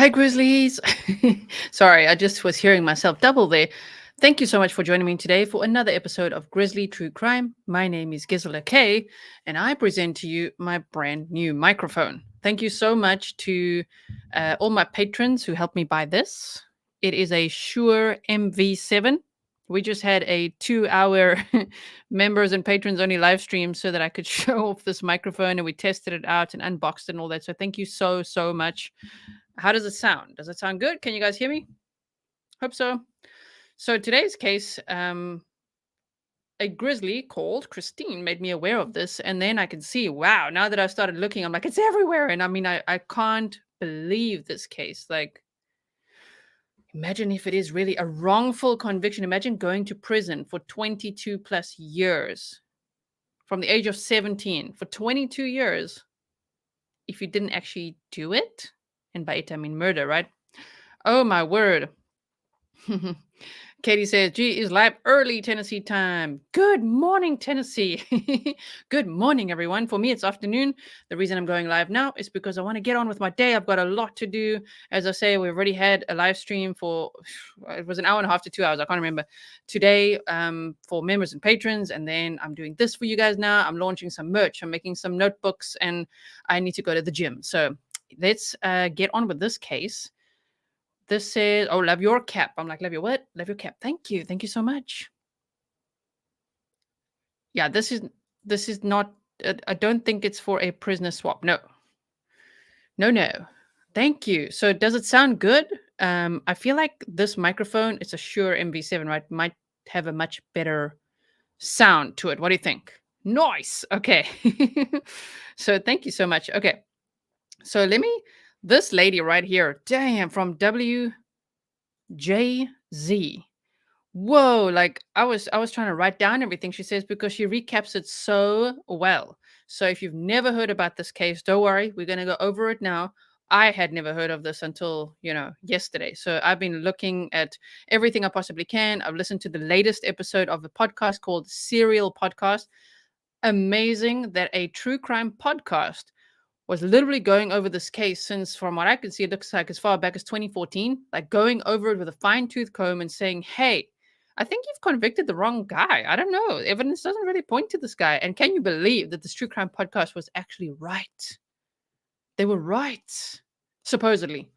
Hi, Grizzlies. Sorry, I just was hearing myself double there. Thank you so much for joining me today for another episode of Grizzly True Crime. My name is Gisela K, and I present to you my brand new microphone. Thank you so much to all my patrons who helped me buy this. It is a Shure MV7. We just had a 2 hour members and patrons only live stream so that I could show off this microphone, and we tested it out and unboxed it and all that. So thank you so much. How does it sound? Does it sound good? Can you guys hear me? Hope so. So today's case, a grizzly called Christine made me aware of this, and then I can see, wow, now that I've started looking, I'm like, it's everywhere. And I mean, I can't believe this case. Like, imagine if it is really a wrongful conviction. Imagine going to prison for 22 plus years from the age of 17 for 22 years if you didn't actually do it. And by it, I mean murder, right? Oh, my word. Katie says, G is live early Tennessee time. Good morning, Tennessee. Good morning, everyone. For me, it's afternoon. The reason I'm going live now is because I want to get on with my day. I've got a lot to do. As I say, we already had a live stream for, it was an hour and a half to 2 hours. I can't remember. Today, for members and patrons. And then I'm doing this for you guys now. I'm launching some merch. I'm making some notebooks, and I need to go to the gym. So let's get on with this case. This says, oh, love your cap. I'm like, love your what? Love your cap. Thank you. Thank you so much. Yeah, this is not, I don't think it's for a prisoner swap. No. No. Thank you. So does it sound good? I feel like this microphone, it's a Shure MV7, right? Might have a much better sound to it. What do you think? Nice. Okay. So thank you so much. Okay. So this lady right here, damn, from WJZ. Whoa, like I was trying to write down everything she says because she recaps it so well. So if you've never heard about this case, don't worry, we're going to go over it now. I had never heard of this until, yesterday. So I've been looking at everything I possibly can. I've listened to the latest episode of the podcast called Serial Podcast. Amazing that a true crime podcast was literally going over this case since, from what I can see, it looks like as far back as 2014, like going over it with a fine-tooth comb and saying, hey, I think you've convicted the wrong guy. I don't know. Evidence doesn't really point to this guy. And can you believe that this true crime podcast was actually right? They were right, supposedly,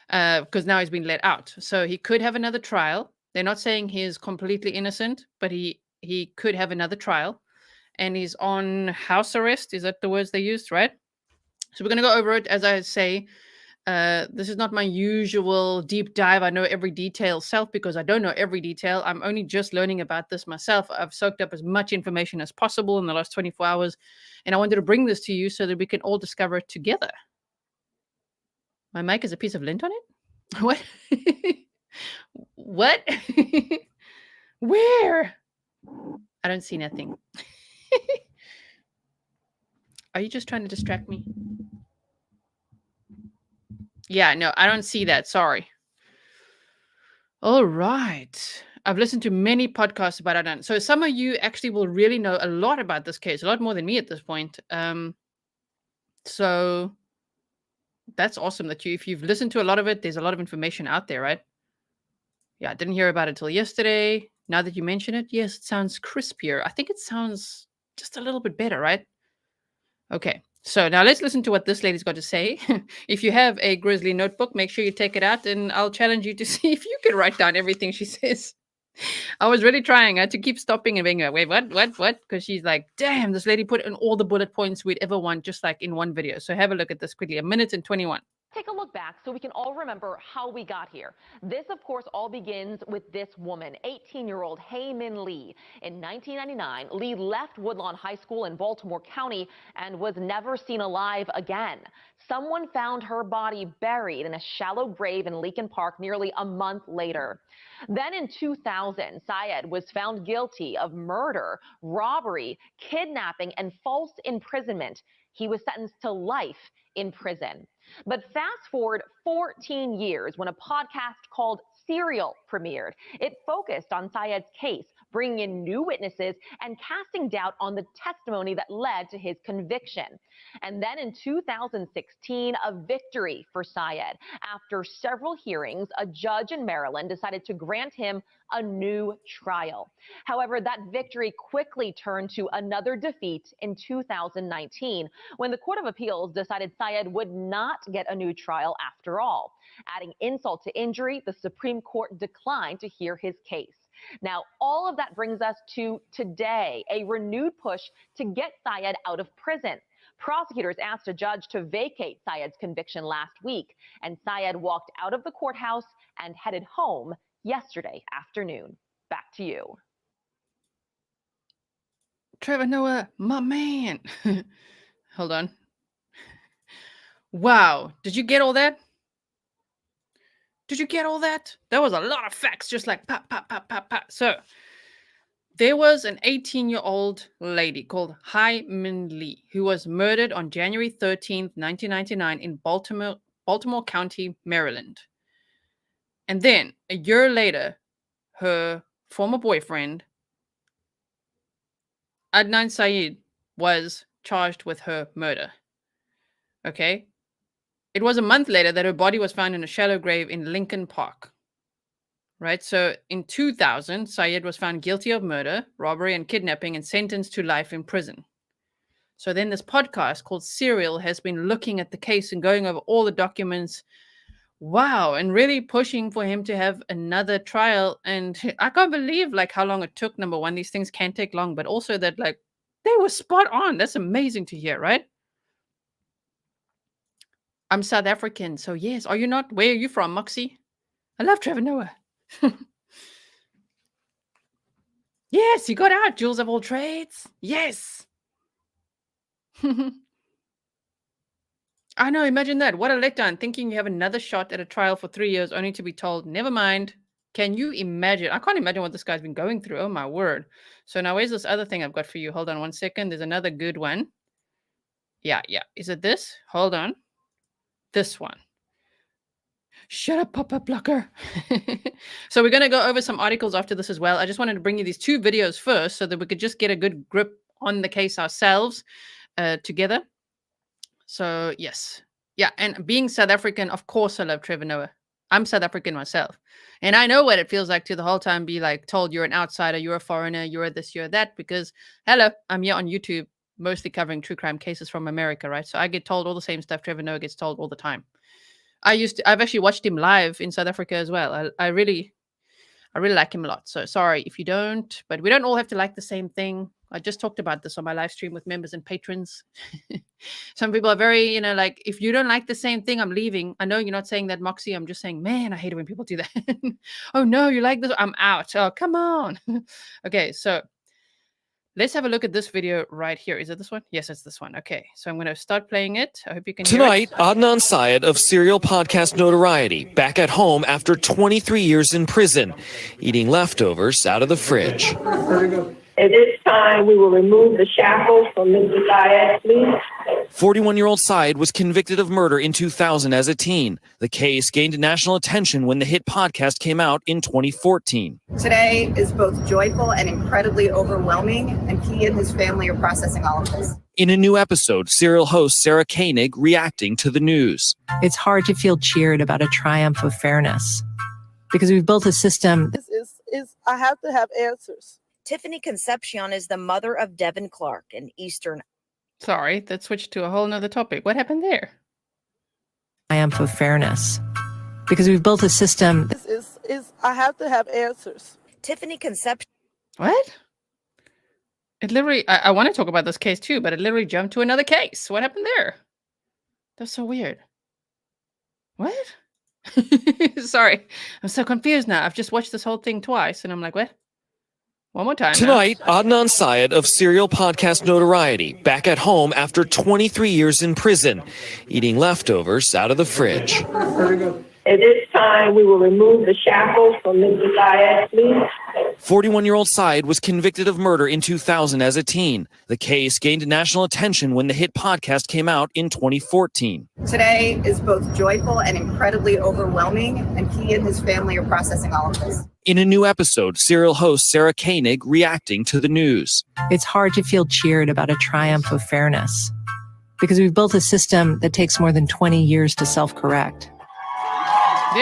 because now he's been let out. So he could have another trial. They're not saying he's completely innocent, but he could have another trial. And he's on house arrest. Is that the words they used, right? So we're going to go over it. As I say, this is not my usual deep dive. I know every detail self because I don't know every detail. I'm only just learning about this myself. I've soaked up as much information as possible in the last 24 hours. And I wanted to bring this to you so that we can all discover it together. My mic is a piece of lint on it? What? What? Where? I don't see nothing. Are you just trying to distract me? Yeah, no, I don't see that. Sorry. All right. I've listened to many podcasts about Adnan. So some of you actually will really know a lot about this case, a lot more than me at this point. So that's awesome that if you've listened to a lot of it, there's a lot of information out there, right? Yeah, I didn't hear about it till yesterday. Now that you mention it, yes, it sounds crispier. I think it sounds just a little bit better, right? Okay. So now let's listen to what this lady's got to say. If you have a Grizzly notebook, make sure you take it out, and I'll challenge you to see if you can write down everything she says. I was really trying. I had to keep stopping and being like, wait, what? Because she's like, damn, this lady put in all the bullet points we'd ever want, just like in one video. So have a look at this quickly. 1:21. Take a look back so we can all remember how we got here. This, of course, all begins with this woman, 18-year-old Hae Min Lee. In 1999, Lee left Woodlawn High School in Baltimore County and was never seen alive again. Someone found her body buried in a shallow grave in Leakin Park nearly a month later. Then in 2000, Syed was found guilty of murder, robbery, kidnapping, and false imprisonment. He was sentenced to life in prison. But fast forward 14 years when a podcast called Serial premiered. It focused on Syed's case, bringing in new witnesses and casting doubt on the testimony that led to his conviction. And then in 2016, a victory for Syed. After several hearings, a judge in Maryland decided to grant him a new trial. However, that victory quickly turned to another defeat in 2019, when the Court of Appeals decided Syed would not get a new trial after all. Adding insult to injury, the Supreme Court declined to hear his case. Now, all of that brings us to today, a renewed push to get Syed out of prison. Prosecutors asked a judge to vacate Syed's conviction last week, and Syed walked out of the courthouse and headed home yesterday afternoon. Back to you. Trevor Noah, my man. Hold on. Wow. Did you get all that? Did you get all that? That was a lot of facts, just like pop, pop, pop, pop, pop. So there was an 18-year-old lady called Hae Min Lee who was murdered on January 13th, 1999 in Baltimore County, Maryland. And then a year later, her former boyfriend, Adnan Syed, was charged with her murder. Okay? It was a month later that her body was found in a shallow grave in Lincoln Park. Right? So in 2000, Syed was found guilty of murder, robbery, and kidnapping and sentenced to life in prison. So then this podcast called Serial has been looking at the case and going over all the documents. Wow. And really pushing for him to have another trial. And I can't believe like how long it took. Number one, these things can't take long, but also that like they were spot on. That's amazing to hear, right? I'm South African, so yes. Are you not? Where are you from, Moxie? I love Trevor Noah. Yes, you got out, Jules of all trades. Yes. I know, imagine that. What a letdown. Thinking you have another shot at a trial for 3 years only to be told, never mind. Can you imagine? I can't imagine what this guy's been going through. Oh, my word. So now where's this other thing I've got for you? Hold on 1 second. There's another good one. Yeah. Is it this? Hold on. This one. Shut up, pop-up blocker. So we're going to go over some articles after this as well. I just wanted to bring you these two videos first so that we could just get a good grip on the case ourselves together. So, yes. Yeah, and being South African, of course I love Trevor Noah. I'm South African myself. And I know what it feels like to the whole time be like told you're an outsider, you're a foreigner, you're this, you're that, because, hello, I'm here on YouTube mostly covering true crime cases from America, right? So I get told all the same stuff Trevor Noah gets told all the time. I've actually watched him live in South Africa as well. I really like him a lot. So sorry if you don't, but we don't all have to like the same thing. I just talked about this on my live stream with members and patrons. Some people are very, like, if you don't like the same thing, I'm leaving. I know you're not saying that, Moxie. I'm just saying, man, I hate it when people do that. Oh, no, you like this? I'm out. Oh, come on. Okay, so let's have a look at this video right here. Is it this one? Yes, it's this one. Okay, so I'm going to start playing it. I hope you can hear it. Tonight, Adnan Syed of Serial podcast notoriety back at home after 23 years in prison, eating leftovers out of the fridge. At this time, we will remove the shackles from Mr. Syed, please. 41-year-old Syed was convicted of murder in 2000 as a teen. The case gained national attention when the hit podcast came out in 2014. Today is both joyful and incredibly overwhelming, and he and his family are processing all of this. In a new episode, Serial host Sarah Koenig reacting to the news. It's hard to feel cheered about a triumph of fairness because we've built a system. I have to have answers. Tiffany Concepcion is the mother of Devin Clark, an Eastern. Sorry, that switched to a whole nother topic. What happened there? Triumph of fairness because we've built a system. I have to have answers. Tiffany Concepcion. What? It literally, I want to talk about this case too, but it literally jumped to another case. What happened there? That's so weird. What? Sorry, I'm so confused now. I've just watched this whole thing twice and I'm like, what? One more time. Tonight, Adnan Syed of Serial podcast notoriety back at home after 23 years in prison, eating leftovers out of the fridge. At this time, we will remove the shackles from Mr. Syed, please. 41-year-old Syed was convicted of murder in 2000 as a teen. The case gained national attention when the hit podcast came out in 2014. Today is both joyful and incredibly overwhelming, and he and his family are processing all of this. In a new episode, serial host Sarah Koenig reacting to the news. It's hard to feel cheered about a triumph of fairness because we've built a system that takes more than 20 years to self-correct.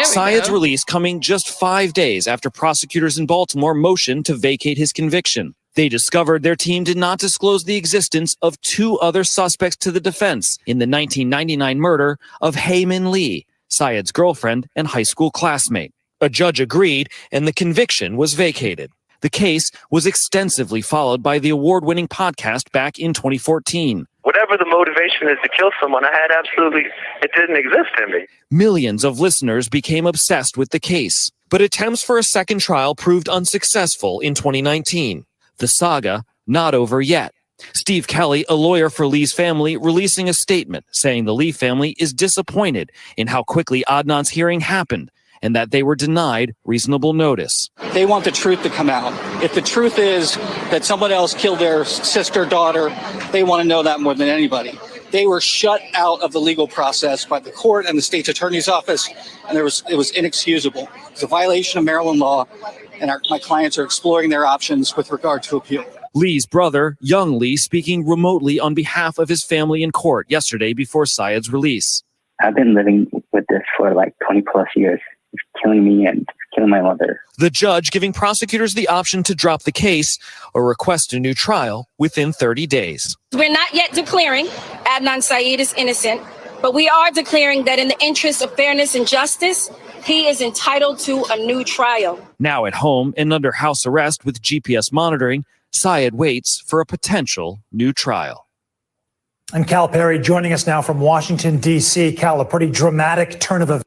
Syed's release coming just 5 days after prosecutors in Baltimore motioned to vacate his conviction. They discovered their team did not disclose the existence of 2 other suspects to the defense in the 1999 murder of Hae Min Lee, Syed's girlfriend and high school classmate. A judge agreed, and the conviction was vacated. The case was extensively followed by the award-winning podcast back in 2014. Whatever the motivation is to kill someone, it didn't exist in me. Millions of listeners became obsessed with the case, but attempts for a second trial proved unsuccessful in 2019. The saga not over yet. Steve Kelly, a lawyer for Lee's family, releasing a statement saying the Lee family is disappointed in how quickly Adnan's hearing happened and that they were denied reasonable notice. They want the truth to come out. If the truth is that someone else killed their sister, daughter, they want to know that more than anybody. They were shut out of the legal process by the court and the state's attorney's office, and it was inexcusable. It's a violation of Maryland law, and my clients are exploring their options with regard to appeal. Lee's brother, young Lee, speaking remotely on behalf of his family in court yesterday before Syed's release. I've been living with this for like 20 plus years. It's killing me and killing my mother. The judge giving prosecutors the option to drop the case or request a new trial within 30 days. We're not yet declaring Adnan Syed is innocent, but we are declaring that in the interest of fairness and justice, he is entitled to a new trial. Now at home and under house arrest with GPS monitoring, Syed waits for a potential new trial. And Cal Perry joining us now from Washington, D.C. Cal, a pretty dramatic turn of events.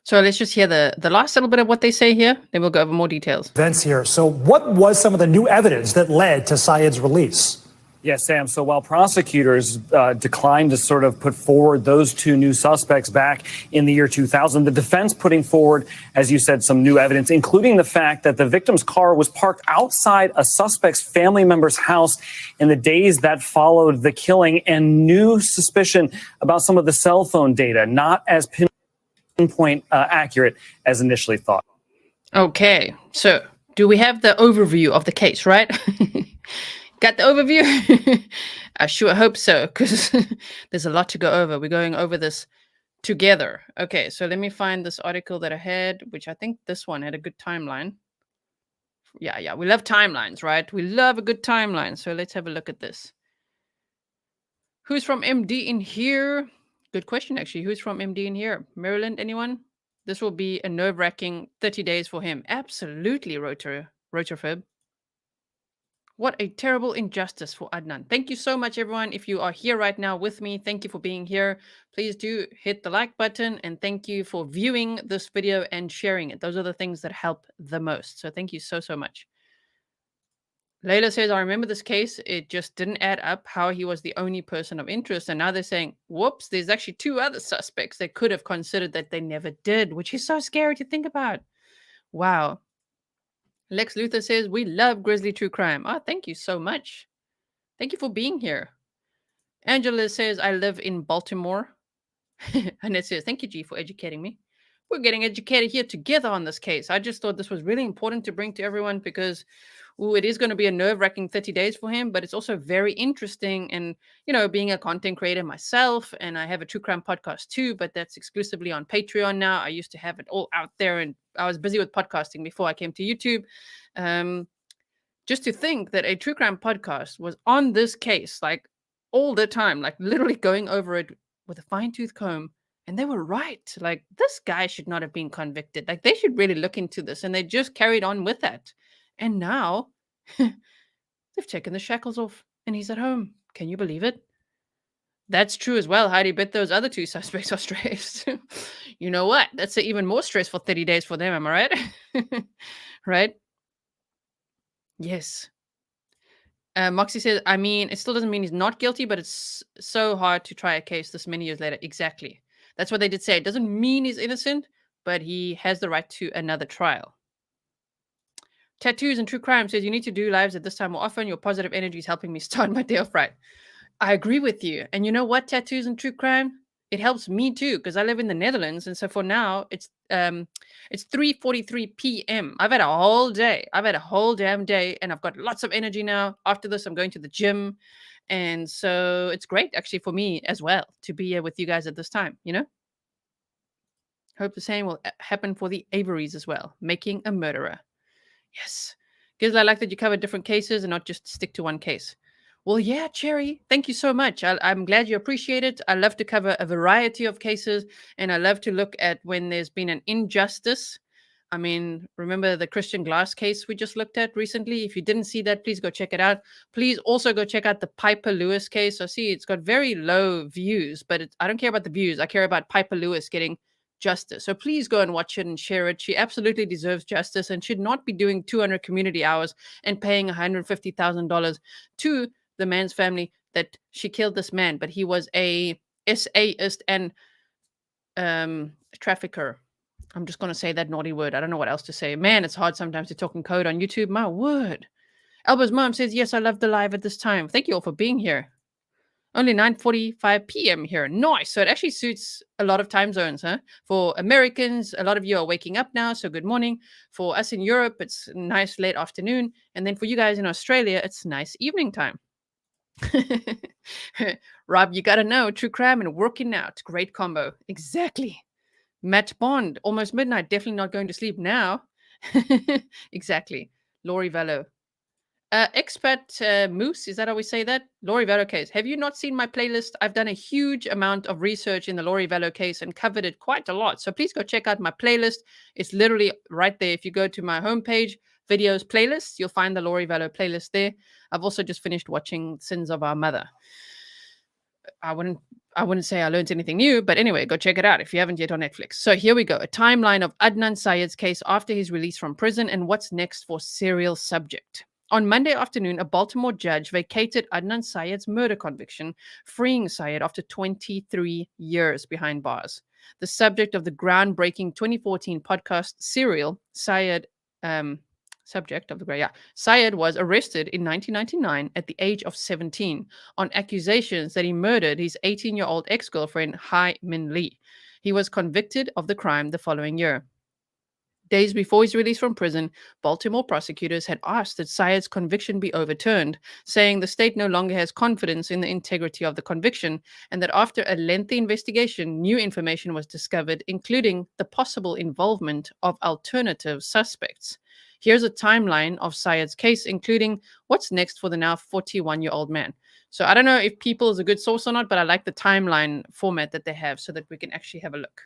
So let's just hear the last little bit of what they say here. Then we'll go over more details. Events here. So what was some of the new evidence that led to Syed's release? Yes, Sam. So while prosecutors declined to sort of put forward those 2 new suspects back in the year 2000, the defense putting forward, as you said, some new evidence, including the fact that the victim's car was parked outside a suspect's family member's house in the days that followed the killing, and new suspicion about some of the cell phone data, not as pinpoint accurate as initially thought. Okay, so do we have the overview of the case, right? Got the overview? I sure hope so, because there's a lot to go over. We're going over this together. Okay, so let me find this article that I had, which I think this one had a good timeline. Yeah, we love timelines, right? We love a good timeline. So let's have a look at this. Who's from MD in here? Good question, actually. Who's from MD in here? Maryland, anyone? This will be a nerve-wracking 30 days for him. Absolutely, Rotorfib. What a terrible injustice for Adnan. Thank you so much, everyone. If you are here right now with me, thank you for being here. Please do hit the like button, and thank you for viewing this video and sharing it. Those are the things that help the most. So thank you so, so much. Layla says, I remember this case. It just didn't add up how he was the only person of interest. And now they're saying, whoops, there's actually 2 other suspects they could have considered that they never did, which is so scary to think about. Wow. Lex Luthor says, we love Grizzly True Crime. Oh, thank you so much. Thank you for being here. Angela says, I live in Baltimore. And it says, thank you, G, for educating me. We're getting educated here together on this case. I just thought this was really important to bring to everyone because it is going to be a nerve-wracking 30 days for him, but it's also very interesting. And, being a content creator myself, and I have a true crime podcast too, but that's exclusively on Patreon now. I used to have it all out there, and I was busy with podcasting before I came to YouTube. Just to think that a true crime podcast was on this case, like all the time, like literally going over it with a fine-tooth comb. And they were right. Like, this guy should not have been convicted. Like, they should really look into this. And they just carried on with that. And now they've taken the shackles off and he's at home. Can you believe it? That's true as well, Heidi. Bet those other 2 suspects are stressed. You know what? That's an even more stressful 30 days for them. Am I right? Right? Yes. Moxie says, I mean, it still doesn't mean he's not guilty, but it's so hard to try a case this many years later. Exactly. That's what they did say. It doesn't mean he's innocent, but he has the right to another trial. Tattoos and True Crime says, you need to do lives at this time more often. Your positive energy is helping me start my day off right. I agree with you. And you know what, Tattoos and True Crime? it helps me too because I live in the Netherlands, and so for now it's 3:43 p.m. I've had a whole day. I've had a whole damn day, and I've got lots of energy now. After this, I'm going to the gym, and so it's great actually for me as well to be here with you guys at this time. Hope the same will happen for the Averys as well. Making a murderer. Yes. Gisela, I like that you cover different cases and not just stick to one case. Well, yeah, Cherry, thank you so much. I'm glad you appreciate it. I love to cover a variety of cases, and I love to look at when there's been an injustice. I mean, remember the Christian Glass case we just looked at recently? If you didn't see that, please go check it out. Please also go check out the Piper Lewis case. I see it's got very low views, but I don't care about the views. I care about Piper Lewis getting justice. So please go and watch it and share it. She absolutely deserves justice and should not be doing 200 community hours and paying $150,000 to the man's family that she killed this man, but he was a essayist and trafficker. I'm just going to say that naughty word. I don't know what else to say. Man, it's hard sometimes to talk in code on YouTube. My word. Elba's mom says, yes, I love the live at this time. Thank you all for being here. Only 9:45 p.m. here. Nice. So it actually suits a lot of time zones, huh? For Americans, a lot of you are waking up now, so good morning. For us in Europe, it's a nice late afternoon. And then for you guys in Australia, it's nice evening time. Rob, you got to know, true crime and working out. Great combo. Exactly. Matt Bond, almost midnight. Definitely not going to sleep now. Exactly. Lori Vallow. Expat Moose, is that how we say that? Lori Vallow case. Have you not seen my playlist? I've done a huge amount of research in the Lori Vallow case and covered it quite a lot. So please go check out my playlist. It's literally right there. If you go to my homepage, videos playlist, you'll find the Lori Vallow playlist there. I've also just finished watching Sins of Our Mother. I wouldn't say I learned anything new, but anyway, go check it out if you haven't yet on Netflix. So here we go. A timeline of Adnan Syed's case after his release from prison and what's next for serial subject. On Monday afternoon, a Baltimore judge vacated Adnan Syed's murder conviction, freeing Syed after 23 years behind bars. The subject of the groundbreaking 2014 podcast Serial, Syed was arrested in 1999 at the age of 17 on accusations that he murdered his 18-year-old ex-girlfriend, Hae Min Lee. He was convicted of the crime the following year. Days before his release from prison, Baltimore prosecutors had asked that Syed's conviction be overturned, saying the state no longer has confidence in the integrity of the conviction, and that after a lengthy investigation, new information was discovered, including the possible involvement of alternative suspects. Here's a timeline of Syed's case, including what's next for the now 41-year-old man. So I don't know if People is a good source or not, but I like the timeline format that they have so that we can actually have a look.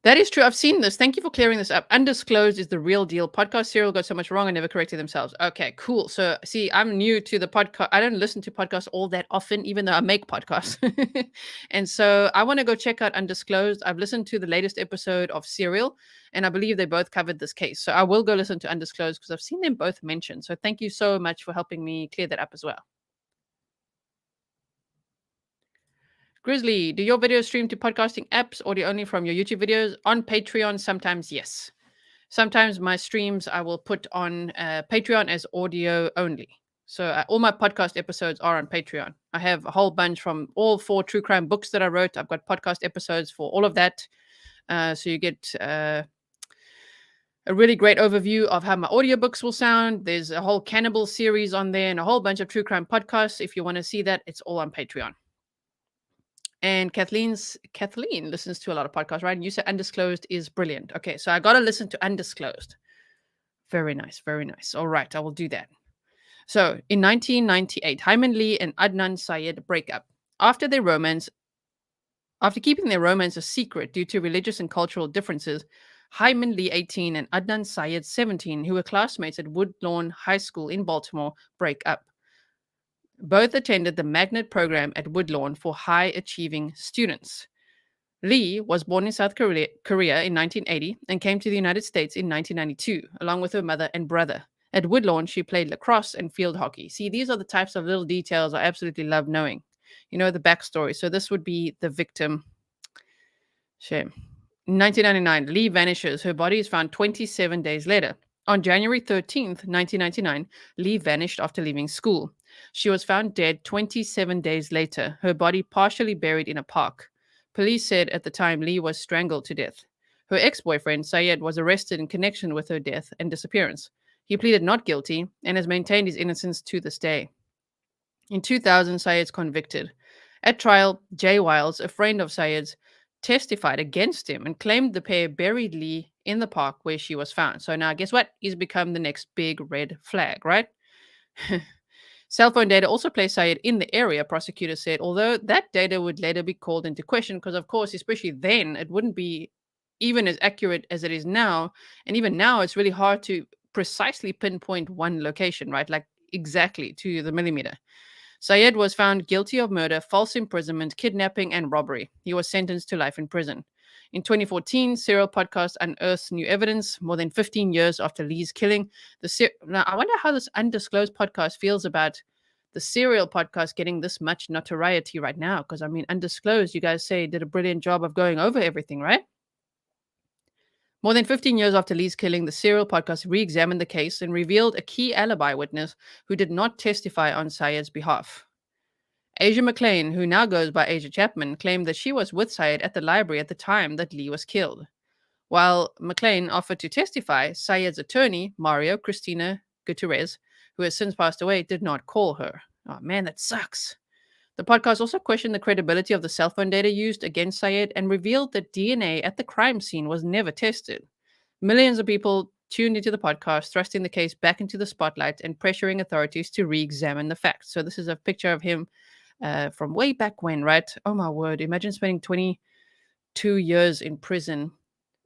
That is true. I've seen this. Thank you for clearing this up. Undisclosed is the real deal. Podcast Serial got so much wrong and never corrected themselves. Okay, cool. So see, I'm new to the podcast. I don't listen to podcasts all that often, even though I make podcasts. And so I want to go check out Undisclosed. I've listened to the latest episode of Serial, and I believe they both covered this case. So I will go listen to Undisclosed because I've seen them both mentioned. So thank you so much for helping me clear that up as well. Grizzly, do your videos stream to podcasting apps or do you only from your YouTube videos? On Patreon, sometimes yes. Sometimes my streams I will put on Patreon as audio only. So all my podcast episodes are on Patreon. I have a whole bunch from all 4 true crime books that I wrote. I've got podcast episodes for all of that. So you get a really great overview of how my audiobooks will sound. There's a whole cannibal series on there and a whole bunch of true crime podcasts. If you want to see that, it's all on Patreon. And Kathleen listens to a lot of podcasts, right? And you said Undisclosed is brilliant. Okay, so I got to listen to Undisclosed. Very nice, very nice. All right, I will do that. So in 1998, Hae Min Lee and Adnan Syed break up. After keeping their romance a secret due to religious and cultural differences, Hae Min Lee, 18, and Adnan Syed, 17, who were classmates at Woodlawn High School in Baltimore, break up. Both attended the magnet program at Woodlawn for high-achieving students. Lee was born in South Korea in 1980 and came to the United States in 1992, along with her mother and brother. At Woodlawn, she played lacrosse and field hockey. See, these are the types of little details I absolutely love knowing. You know, the backstory. So this would be the victim. Shame. In 1999, Lee vanishes. Her body is found 27 days later. On January 13th, 1999, Lee vanished after leaving school. She was found dead 27 days later, her body partially buried in a park. Police said at the time Lee was strangled to death. Her ex-boyfriend, Syed, was arrested in connection with her death and disappearance. He pleaded not guilty and has maintained his innocence to this day. In 2000, Syed's convicted. At trial, Jay Wiles, a friend of Syed's, testified against him and claimed the pair buried Lee in the park where she was found. So now, guess what? He's become the next big red flag, right? Cell phone data also placed Syed in the area, prosecutors said, although that data would later be called into question because, of course, especially then, it wouldn't be even as accurate as it is now. And even now, it's really hard to precisely pinpoint one location, right? Like exactly to the millimeter. Syed was found guilty of murder, false imprisonment, kidnapping, and robbery. He was sentenced to life in prison. In 2014, Serial Podcast unearths new evidence more than 15 years after Lee's killing. Now, I wonder how this undisclosed podcast feels about the Serial Podcast getting this much notoriety right now. Because, I mean, undisclosed, you guys say, did a brilliant job of going over everything, right? More than 15 years after Lee's killing, the Serial Podcast re-examined the case and revealed a key alibi witness who did not testify on Syed's behalf. Asia McLean, who now goes by Asia Chapman, claimed that she was with Syed at the library at the time that Lee was killed. While McLean offered to testify, Syed's attorney, Mario Cristina Gutierrez, who has since passed away, did not call her. Oh man, that sucks. The podcast also questioned the credibility of the cell phone data used against Syed and revealed that DNA at the crime scene was never tested. Millions of people tuned into the podcast, thrusting the case back into the spotlight and pressuring authorities to re-examine the facts. So this is a picture of him from way back when, right? Oh my word. Imagine spending 22 years in prison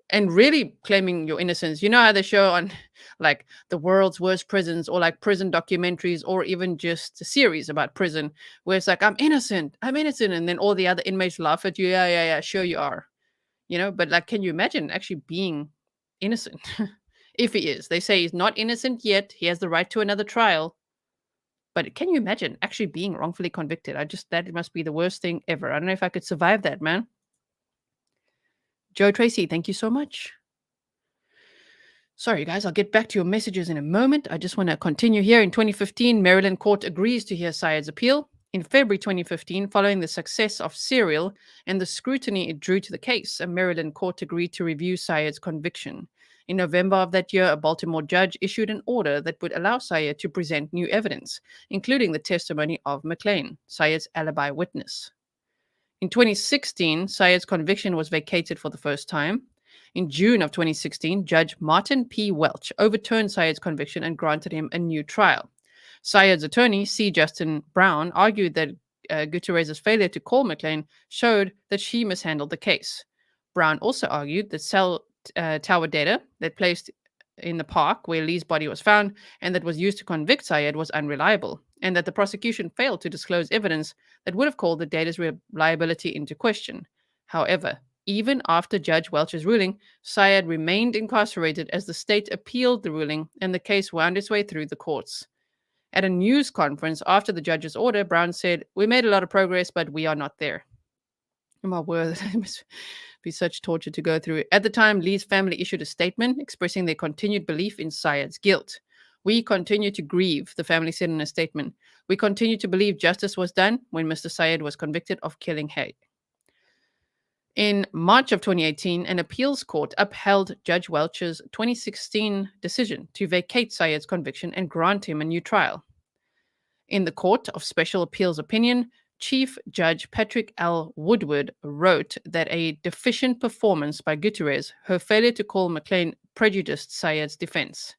and really claiming your innocence. You know how they show on like the world's worst prisons or like prison documentaries or even just a series about prison where it's like, I'm innocent. And then all the other inmates laugh at you. Yeah, sure you are. You know, but like, can you imagine actually being innocent? If he is. They say he's not innocent yet. He has the right to another trial. But can you imagine actually being wrongfully convicted? That must be the worst thing ever. I don't know if I could survive that, man. Joe Tracy, thank you so much. Sorry, guys, I'll get back to your messages in a moment. I just want to continue here. In 2015, Maryland court agrees to hear Syed's appeal. In February 2015, following the success of Serial and the scrutiny it drew to the case, a Maryland court agreed to review Syed's conviction. In November of that year, a Baltimore judge issued an order that would allow Syed to present new evidence, including the testimony of McLean, Syed's alibi witness. In 2016, Syed's conviction was vacated for the first time. In June of 2016, Judge Martin P. Welch overturned Syed's conviction and granted him a new trial. Syed's attorney, C. Justin Brown, argued that Gutierrez's failure to call McLean showed that she mishandled the case. Brown also argued that cell tower data that placed in the park where Lee's body was found and that was used to convict Syed was unreliable, and that the prosecution failed to disclose evidence that would have called the data's reliability into question. However, even after Judge Welch's ruling, Syed remained incarcerated as the state appealed the ruling and the case wound its way through the courts. At a news conference after the judge's order, Brown said, "We made a lot of progress, but we are not there." Oh my word, it must be such torture to go through. At the time, Lee's family issued a statement expressing their continued belief in Syed's guilt. "We continue to grieve," the family said in a statement. "We continue to believe justice was done when Mr. Syed was convicted of killing Hae." In March of 2018, an appeals court upheld Judge Welch's 2016 decision to vacate Syed's conviction and grant him a new trial. In the Court of Special Appeals opinion, Chief Judge Patrick L. Woodward wrote that a deficient performance by Gutierrez, her failure to call McLean, prejudiced Syed's defense.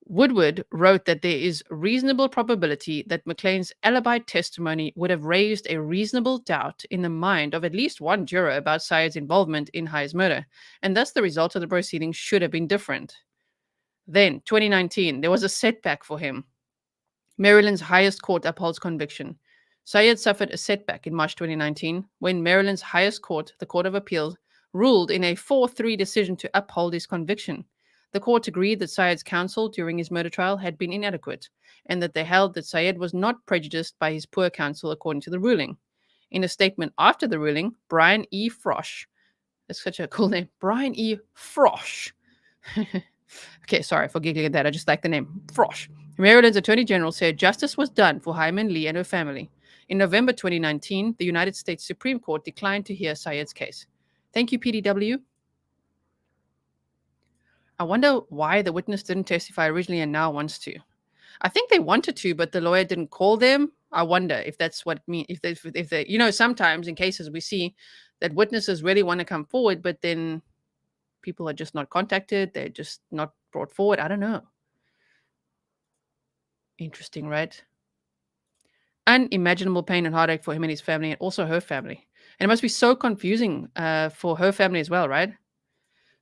Woodward wrote that there is reasonable probability that McLean's alibi testimony would have raised a reasonable doubt in the mind of at least one juror about Syed's involvement in Hae's murder, and thus the result of the proceedings should have been different. Then, 2019, there was a setback for him. Maryland's highest court upholds conviction. Syed suffered a setback in March 2019 when Maryland's highest court, the Court of Appeals, ruled in a 4-3 decision to uphold his conviction. The court agreed that Syed's counsel during his murder trial had been inadequate, and that they held that Syed was not prejudiced by his poor counsel according to the ruling. In a statement after the ruling, Brian E. Frosh, that's such a cool name, Brian E. Frosh, Okay, sorry for giggling at that. I just like the name. Frosh. Maryland's Attorney General said justice was done for Hae Min Lee and her family. In November 2019, the United States Supreme Court declined to hear Syed's case. Thank you, PDW. I wonder why the witness didn't testify originally and now wants to. I think they wanted to, but the lawyer didn't call them. I wonder if that's what mean if they sometimes in cases we see that witnesses really want to come forward, but then people are just not contacted. They're just not brought forward. I don't know. Interesting, right? Unimaginable pain and heartache for him and his family, and also her family. And it must be so confusing for her family as well, right?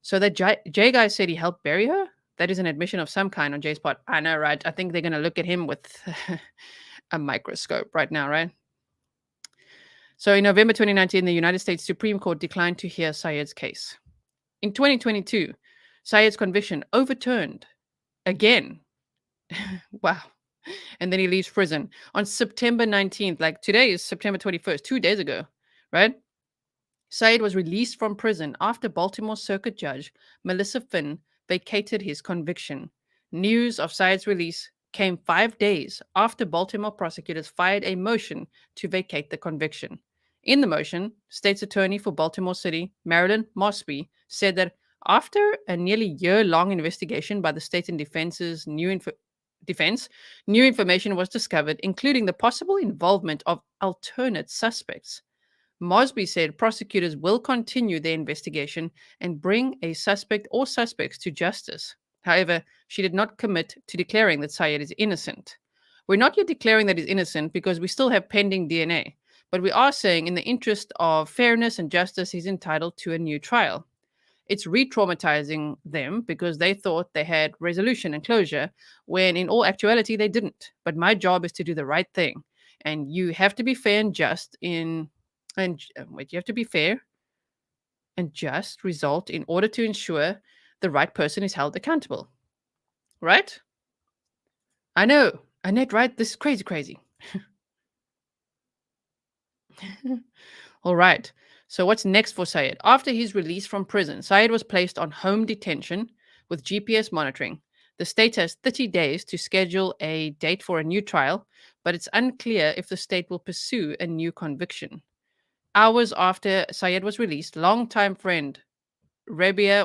So that Jay guy said he helped bury her. That is an admission of some kind on Jay's part. I know, right? I think they're going to look at him with a microscope right now, right? So in November 2019, the United States Supreme Court declined to hear Syed's case. In 2022, Syed's conviction overturned again. Wow. And then he leaves prison on September 19th. Like today is September 21st, 2 days ago, right? Syed was released from prison after Baltimore Circuit Judge Melissa Finn vacated his conviction. News of Syed's release came 5 days after Baltimore prosecutors filed a motion to vacate the conviction. In the motion, state's attorney for Baltimore City, Marilyn Mosby, said that after a nearly year-long investigation by the state and defense's new information was discovered, including the possible involvement of alternate suspects. Mosby said prosecutors will continue their investigation and bring a suspect or suspects to justice. However, she did not commit to declaring that Syed is innocent. We're not yet declaring that he's innocent because we still have pending DNA, but we are saying in the interest of fairness and justice, he's entitled to a new trial. It's re-traumatizing them because they thought they had resolution and closure, when in all actuality they didn't. But my job is to do the right thing, and you have to be fair and just you have to be fair and just result in order to ensure the right person is held accountable. Right? I know, Annette, right? This is crazy. All right. So what's next for Syed? After his release from prison, Syed was placed on home detention with GPS monitoring. The state has 30 days to schedule a date for a new trial, but it's unclear if the state will pursue a new conviction. Hours after Syed was released, longtime friend Rabia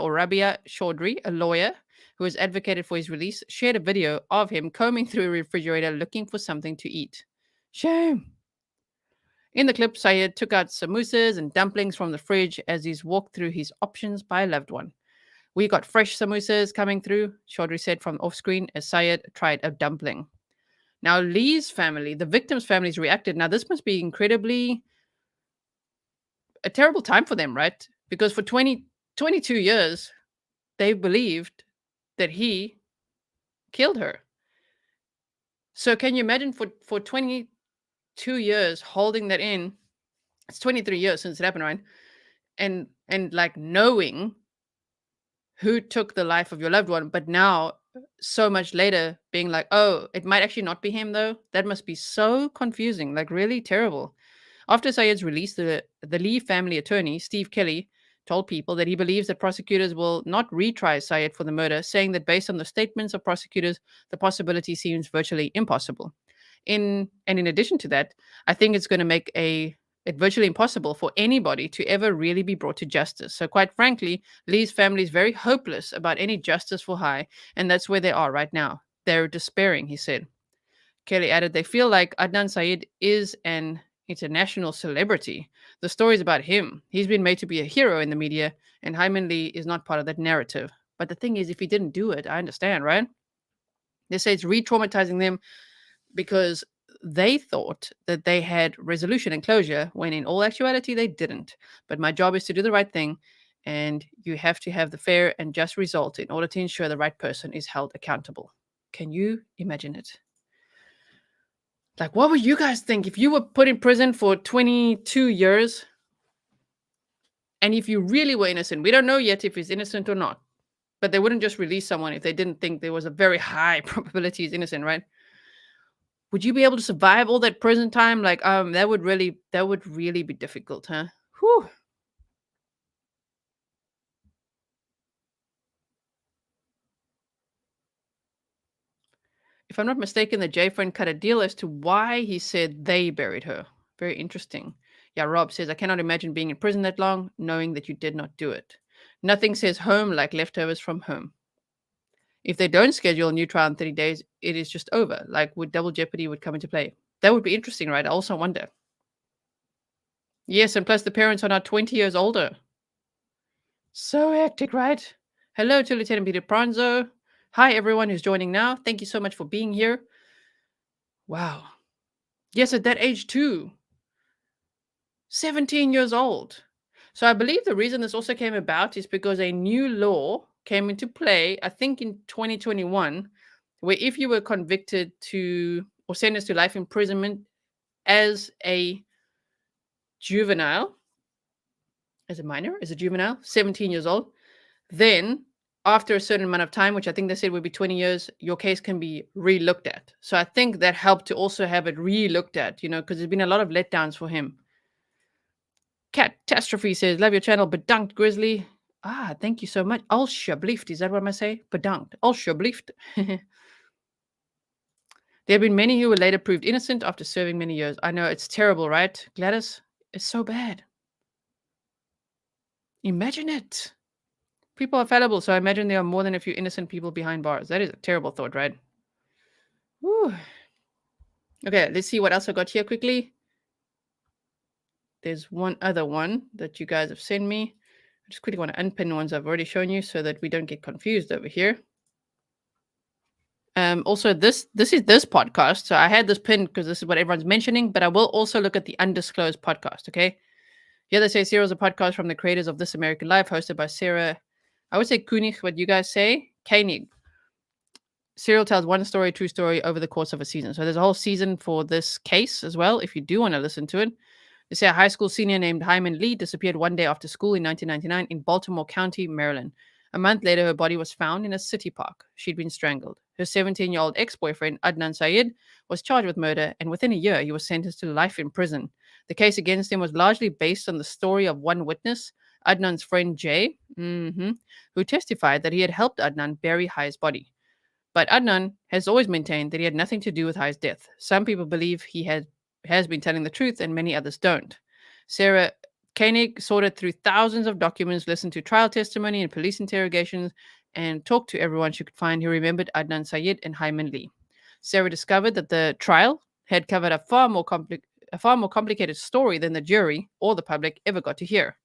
Chaudhry, a lawyer who has advocated for his release, shared a video of him combing through a refrigerator looking for something to eat. Shame. In the clip, Syed took out samosas and dumplings from the fridge as he's walked through his options by a loved one. We got fresh samosas coming through, Chaudhry said from off screen as Syed tried a dumpling. Now, Lee's family, the victim's families reacted. Now, this must be incredibly a terrible time for them, right? Because for 22 years, they believed that he killed her. So can you imagine for 22 years holding that in? It's 23 years since it happened, right? And like knowing who took the life of your loved one, but now so much later being like, oh, it might actually not be him though. That must be so confusing, like really terrible. After Syed's release, the Lee family attorney, Steve Kelly, told People that he believes that prosecutors will not retry Syed for the murder, saying that based on the statements of prosecutors, the possibility seems virtually impossible. In addition to that, I think it's going to make it virtually impossible for anybody to ever really be brought to justice. So quite frankly, Lee's family is very hopeless about any justice for Hae, and that's where they are right now. They're despairing, he said. Kelly added, they feel like Adnan Syed is an international celebrity. The story's about him. He's been made to be a hero in the media, and Hae Min Lee is not part of that narrative. But the thing is, if he didn't do it, I understand, right? They say it's re-traumatizing them because they thought that they had resolution and closure, when in all actuality they didn't. But my job is to do the right thing, and you have to have the fair and just result in order to ensure the right person is held accountable. Can you imagine it? Like, what would you guys think if you were put in prison for 22 years? And if you really were innocent, we don't know yet if he's innocent or not, but they wouldn't just release someone if they didn't think there was a very high probability he's innocent, right? Would you be able to survive all that prison time? Like, that would really be difficult, huh? Whew. If I'm not mistaken, the J friend cut a deal as to why he said they buried her. Very interesting. Yeah, Rob says, I cannot imagine being in prison that long, knowing that you did not do it. Nothing says home like leftovers from home. If they don't schedule a new trial in 30 days, it is just over. Like, would double jeopardy would come into play? That would be interesting, right? I also wonder. Yes, and plus the parents are now 20 years older. So hectic, right? Hello to Lieutenant Peter Pranzo. Hi, everyone who's joining now. Thank you so much for being here. Wow. Yes, at that age too. 17 years old. So I believe the reason this also came about is because a new law came into play, I think in 2021, where if you were convicted to or sentenced to life imprisonment as a juvenile, as a minor, as a juvenile, 17 years old, then after a certain amount of time, which I think they said would be 20 years, your case can be re-looked at. So I think that helped to also have it re-looked at, because there's been a lot of letdowns for him. Catastrophe says, love your channel, bedankt, Grizzly. Ah, thank you so much. Alsjeblieft, is that what I say? Bedankt. Alsjeblieft. There have been many who were later proved innocent after serving many years. I know, it's terrible, right, Gladys? It's so bad. Imagine it. People are fallible, so I imagine there are more than a few innocent people behind bars. That is a terrible thought, right? Whew. Okay, let's see what else I got here quickly. There's one other one that you guys have sent me. I just quickly want to unpin the ones I've already shown you so that we don't get confused over here. Also, this is this podcast. So I had this pinned because this is what everyone's mentioning, but I will also look at the undisclosed podcast, okay? Here they say Sarah's a podcast from the creators of This American Life, hosted by Sarah. I would say Koenig, what you guys say? Koenig. Serial tells one story, true story over the course of a season. So there's a whole season for this case as well, if you do want to listen to it. They say a high school senior named Hae Min Lee disappeared one day after school in 1999 in Baltimore County, Maryland. A month later, her body was found in a city park. She'd been strangled. Her 17-year-old ex-boyfriend, Adnan Syed, was charged with murder, and within a year, he was sentenced to life in prison. The case against him was largely based on the story of one witness, Adnan's friend Jay, who testified that he had helped Adnan bury Hae's body. But Adnan has always maintained that he had nothing to do with Hae's death. Some people believe he has been telling the truth, and many others don't. Sarah Koenig sorted through thousands of documents, listened to trial testimony and police interrogations, and talked to everyone she could find who remembered Adnan Syed and Hae Min Lee. Sarah discovered that the trial had covered a far more complicated story than the jury or the public ever got to hear.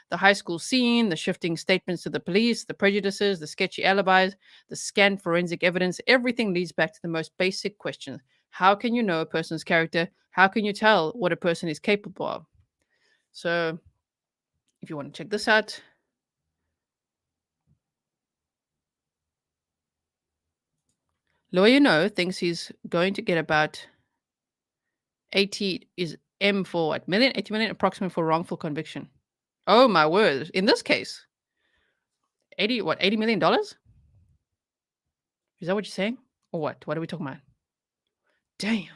The high school scene, the shifting statements to the police, the prejudices, the sketchy alibis, the scant forensic evidence, everything leads back to the most basic question. How can you know a person's character? How can you tell what a person is capable of? So, if you want to check this out, lawyer thinks he's going to get about 80 is M for what? 80 million approximately for wrongful conviction. Oh my word. In this case, $80 million? Is that what you're saying? Or what? What are we talking about? Damn.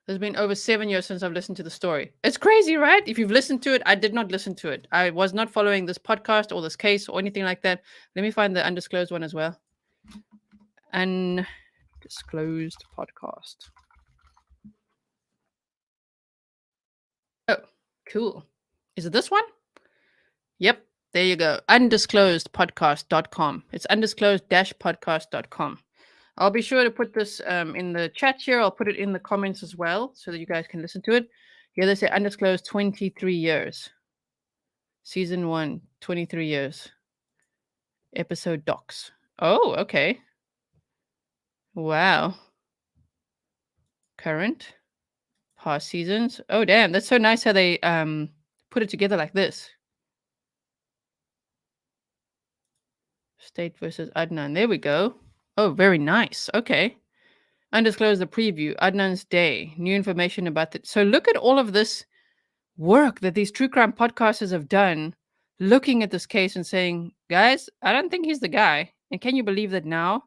It's been over 7 years since I've listened to the story. It's crazy, right? If you've listened to it, I did not listen to it. I was not following this podcast or this case or anything like that. Let me find the undisclosed one as well. Undisclosed podcast. Oh, cool. Is it this one? Yep. There you go. Undisclosedpodcast.com. It's undisclosed-podcast.com. I'll be sure to put this in the chat here. I'll put it in the comments as well so that you guys can listen to it. Here they say undisclosed 23 years. Season 1, 23 years. Episode docs. Oh, okay. Wow. Current. Past seasons. Oh, damn. That's so nice how they put it together like this. State versus Adnan. There we go. Oh, very nice. Okay. Undisclosed the preview. Adnan's day. New information about it. So look at all of this work that these true crime podcasters have done, looking at this case and saying, guys, I don't think he's the guy. And can you believe that now?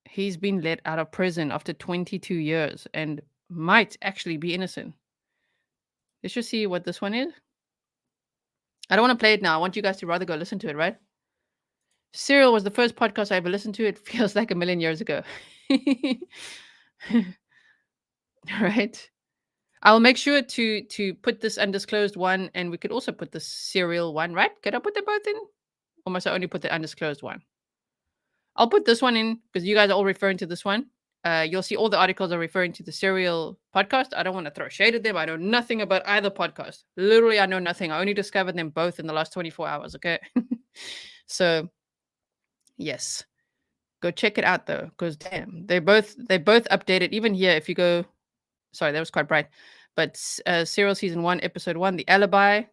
He's been let out of prison after 22 years and might actually be innocent. Let's just see what this one is. I don't want to play it now. I want you guys to rather go listen to it, right? Serial was the first podcast I ever listened to. It feels like a million years ago. Right. I'll make sure to put this undisclosed one, and we could also put the serial one, right? Could I put them both in? Or must I only put the undisclosed one? I'll put this one in because you guys are all referring to this one. You'll see all the articles are referring to the serial podcast. I don't want to throw shade at them. I know nothing about either podcast. Literally, I know nothing. I only discovered them both in the last 24 hours. Okay. So, yes. Go check it out though, because damn, they both updated. Even here, if you go, sorry, that was quite bright. But serial season 1, episode 1, the alibi.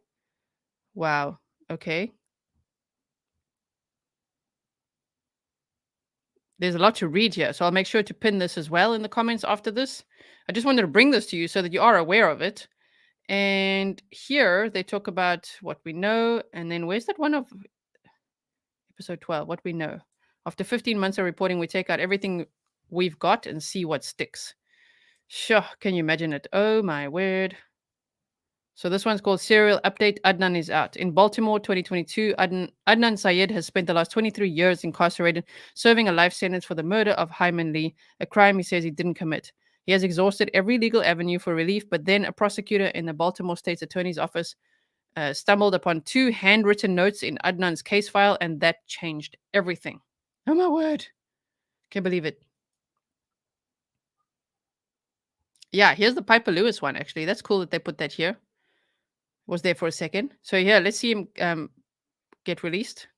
Wow. Okay. There's a lot to read here, so I'll make sure to pin this as well in the comments after this. I just wanted to bring this to you so that you are aware of it. And here they talk about what we know, and then where's that one of episode 12? What we know. After 15 months of reporting, we take out everything we've got and see what sticks. Sure, can you imagine it? Oh my word. So this one's called Serial Update. Adnan is out. In Baltimore, 2022, Adnan Syed has spent the last 23 years incarcerated, serving a life sentence for the murder of Hae Min Lee, a crime he says he didn't commit. He has exhausted every legal avenue for relief, but then a prosecutor in the Baltimore State's Attorney's Office stumbled upon 2 handwritten notes in Adnan's case file, and that changed everything. Oh my word. Can't believe it. Yeah, here's the Piper Lewis one, actually. That's cool that they put that here. Was there for a second. So yeah, let's see him get released.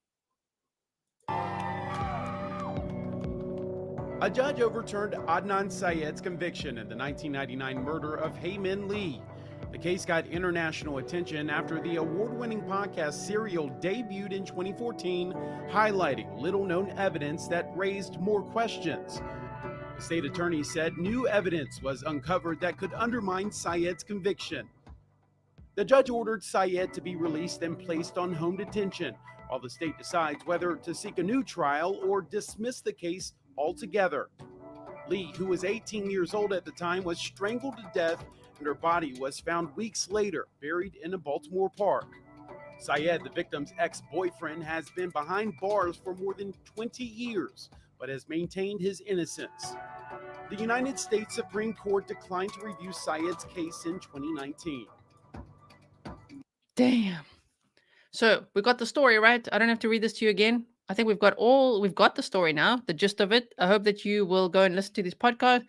A judge overturned Adnan Syed's conviction in the 1999 murder of Hae Min Lee. The case got international attention after the award-winning podcast Serial debuted in 2014, highlighting little-known evidence that raised more questions. The state attorney said new evidence was uncovered that could undermine Syed's conviction. The judge ordered Syed to be released and placed on home detention, while the state decides whether to seek a new trial or dismiss the case altogether. Lee, who was 18 years old at the time, was strangled to death, and her body was found weeks later, buried in a Baltimore park. Syed, the victim's ex-boyfriend, has been behind bars for more than 20 years, but has maintained his innocence. The United States Supreme Court declined to review Syed's case in 2019. Damn. So we got the story, right? I don't have to read this to you again. I think we've got the story now, the gist of it. I hope that you will go and listen to this podcast.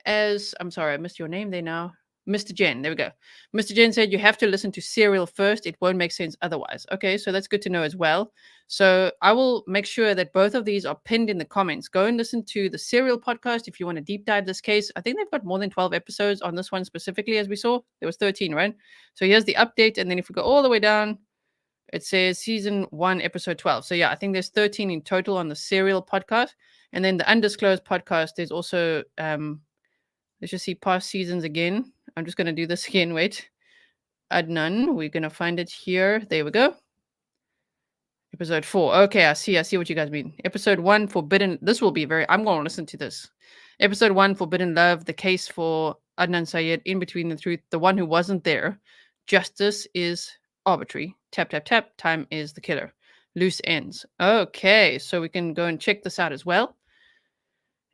I'm sorry, I missed your name there now. Mr. Jen, there we go. Mr. Jen said you have to listen to Serial first. It won't make sense otherwise. Okay, so that's good to know as well. So I will make sure that both of these are pinned in the comments. Go and listen to the Serial podcast if you want to deep dive this case. I think they've got more than 12 episodes on this one specifically, as we saw. There was 13, right? So here's the update, and then if we go all the way down, it says season 1, episode 12. So yeah, I think there's 13 in total on the Serial podcast. And then the undisclosed podcast, there's also, let's just see past seasons again. I'm just going to do this again. Wait. Adnan, we're going to find it here. There we go. Episode 4. Okay, I see what you guys mean. Episode 1, Forbidden. This will be I'm going to listen to this. Episode 1, Forbidden Love, the case for Adnan Syed, In Between the Truth, the one who wasn't there. Justice is arbitrary. Tap, tap, tap. Time is the killer. Loose ends. Okay, so we can go and check this out as well.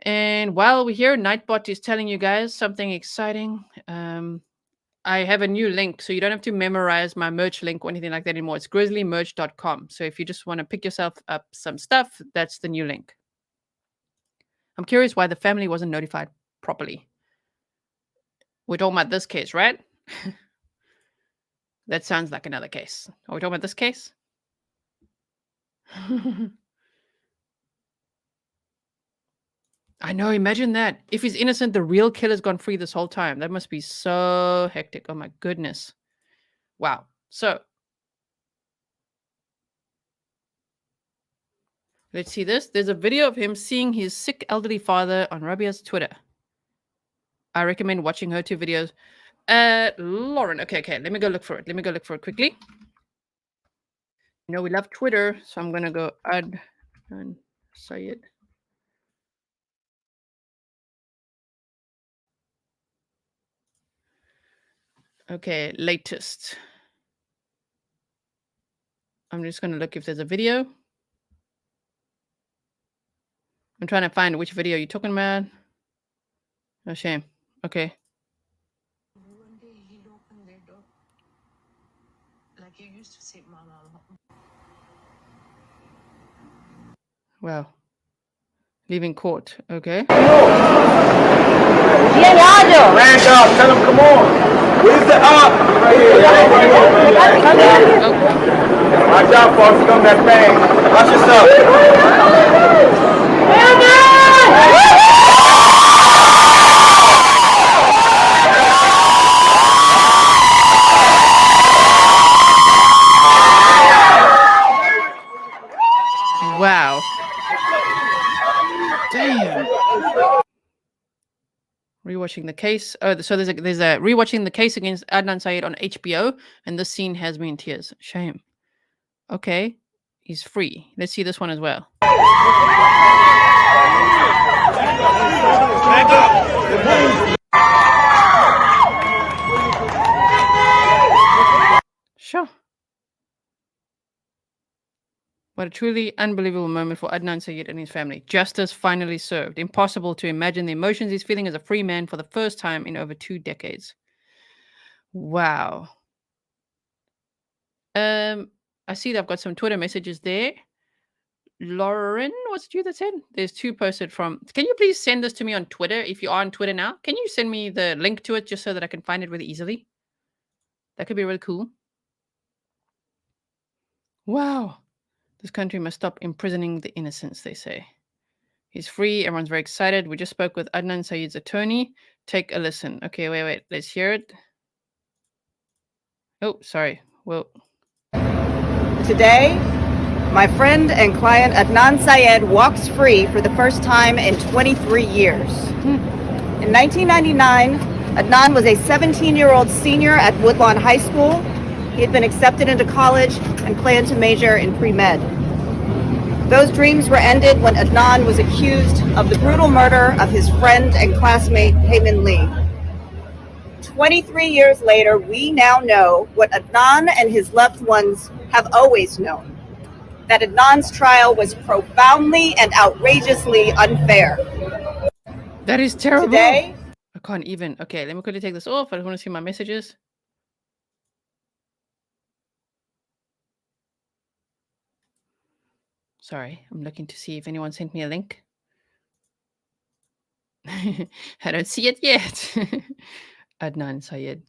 And while we're here, Nightbot is telling you guys something exciting. I have a new link, so you don't have to memorize my merch link or anything like that anymore. It's grizzlymerch.com. So if you just want to pick yourself up some stuff, that's the new link. I'm curious why the family wasn't notified properly. We're talking about this case, right? That sounds like another case. Are we talking about this case? I know, imagine that. If he's innocent, the real killer's gone free this whole time. That must be so hectic. Oh my goodness. Wow. So, let's see this. There's a video of him seeing his sick elderly father on Rabia's Twitter. I recommend watching her 2 videos. Lauren, okay. Let me go look for it quickly. You know, we love Twitter, so I'm going to go Adnan Syed. Okay, latest. I'm just going to look if there's a video. I'm trying to find which video you're talking about. Oh, shame. Okay. Wow. Leaving court. Okay. Man up, tell him come on. Where's the up? Right here. Watch out, folks. Come that thing. Watch yourself. Wow. Damn. Rewatching the case. Oh, so there's a rewatching the case against Adnan Syed on HBO, and this scene has me in tears. Shame. Okay, he's free. Let's see this one as well. Sure. What a truly unbelievable moment for Adnan Syed and his family. Justice finally served. Impossible to imagine the emotions he's feeling as a free man for the first time in over 2 decades. Wow. I see that I've got some Twitter messages there. Lauren, what's it you that said? There's 2 posted from. Can you please send this to me on Twitter if you are on Twitter now? Can you send me the link to it just so that I can find it really easily? That could be really cool. Wow. This country must stop imprisoning the innocents, they say. He's free. Everyone's very excited. We just spoke with Adnan Syed's attorney. Take a listen. Okay, wait. Let's hear it. Oh, sorry. Well. Today, my friend and client Adnan Syed walks free for the first time in 23 years. In 1999, Adnan was a 17-year-old senior at Woodlawn High School. He had been accepted into college and planned to major in pre-med. Those dreams were ended when Adnan was accused of the brutal murder of his friend and classmate, Hae Min Lee. 23 years later, we now know what Adnan and his loved ones have always known, that Adnan's trial was profoundly and outrageously unfair. That is terrible. Today, I can't even. Okay, let me quickly take this off. I just want to see my messages. Sorry, I'm looking to see if anyone sent me a link. I don't see it yet. Adnan Syed.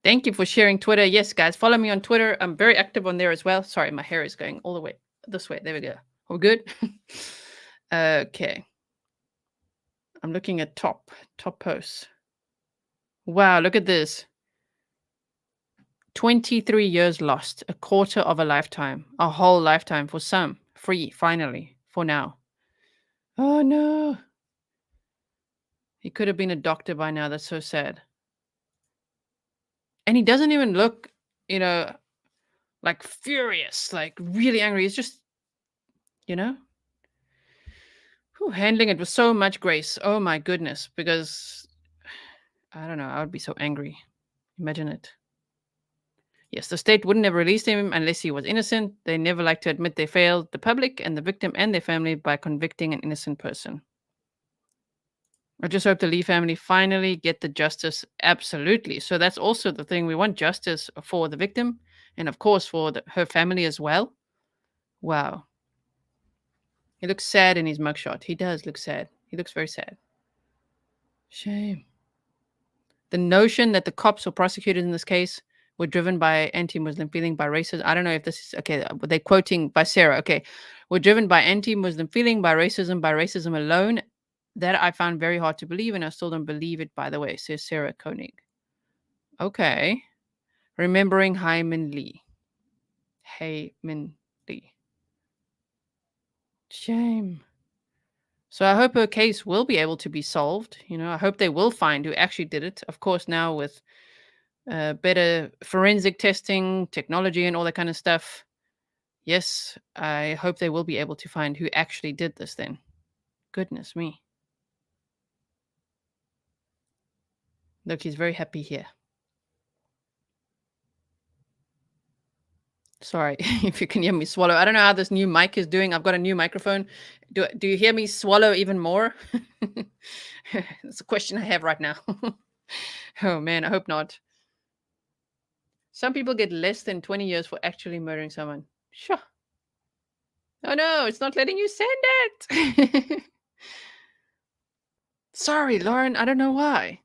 Thank you for sharing Twitter. Yes, guys, follow me on Twitter. I'm very active on there as well. Sorry, my hair is going all the way this way. There we go. We're good. Okay. I'm looking at top posts. Wow, look at this. 23 years lost, a quarter of a lifetime, a whole lifetime for some. Free, finally, for now. Oh, no. He could have been a doctor by now. That's so sad. And he doesn't even look, like furious, like really angry. He's just, handling it with so much grace. Oh, my goodness. Because, I don't know, I would be so angry. Imagine it. Yes, the state wouldn't have released him unless he was innocent. They never like to admit they failed the public and the victim and their family by convicting an innocent person. I just hope the Lee family finally get the justice. Absolutely. So that's also the thing. We want justice for the victim and, of course, for her family as well. Wow. He looks sad in his mugshot. He does look sad. He looks very sad. Shame. The notion that the cops or prosecutors in this case were driven by anti-Muslim feeling, by racism. I don't know if this is, okay, they're quoting by Sarah. Okay, were driven by anti-Muslim feeling, by racism alone. That I found very hard to believe, and I still don't believe it, by the way, says Sarah Koenig. Okay. Remembering Hae Min Lee. Hae Min Lee. Shame. So I hope her case will be able to be solved. I hope they will find who actually did it. Of course, now with better forensic testing, technology, and all that kind of stuff. Yes, I hope they will be able to find who actually did this then. Goodness me. Look, he's very happy here. Sorry if you can hear me swallow. I don't know how this new mic is doing. I've got a new microphone. Do you hear me swallow even more? That's a question I have right now. Oh man, I hope not. Some people get less than 20 years for actually murdering someone. Sure. Oh no, it's not letting you send it. Sorry, Lauren. I don't know why.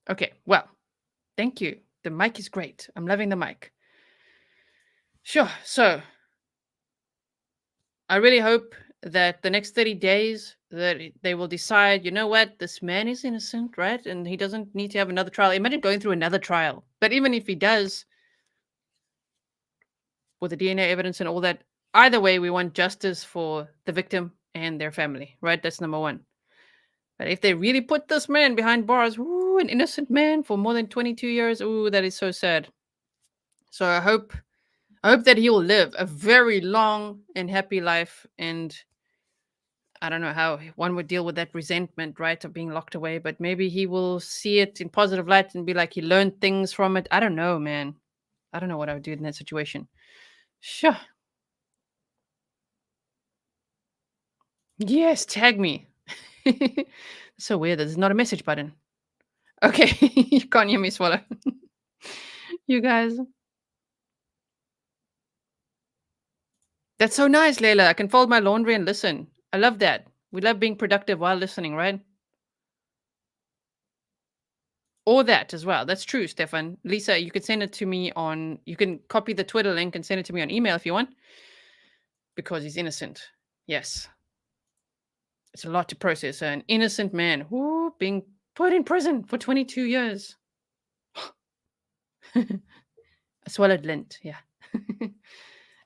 Okay, well, thank you. The mic is great. I'm loving the mic. Sure. So I really hope that the next 30 days that they will decide, you know what, this man is innocent, right? And he doesn't need to have another trial. Imagine going through another trial. But even if he does, with the DNA evidence and all that, either way, we want justice for the victim and their family, right? That's number one. But if they really put this man behind bars, ooh, an innocent man for more than 22 years, ooh, that is so sad. So I hope that he will live a very long and happy life. And I don't know how one would deal with that resentment, right, of being locked away, but maybe he will see it in positive light and be like, he learned things from it. I don't know, man. I don't know what I would do in that situation. Sure. Yes, tag me. So weird. There's not a message button. Okay, you can't hear me swallow. You guys. That's so nice, Layla. I can fold my laundry and listen. I love that. We love being productive while listening, right? Or that as well. That's true, Stefan. Lisa, you could send it to me on... You can copy the Twitter link and send it to me on email if you want. Because he's innocent. Yes. It's a lot to process. An innocent man being put in prison for 22 years. I swallowed lint. Yeah.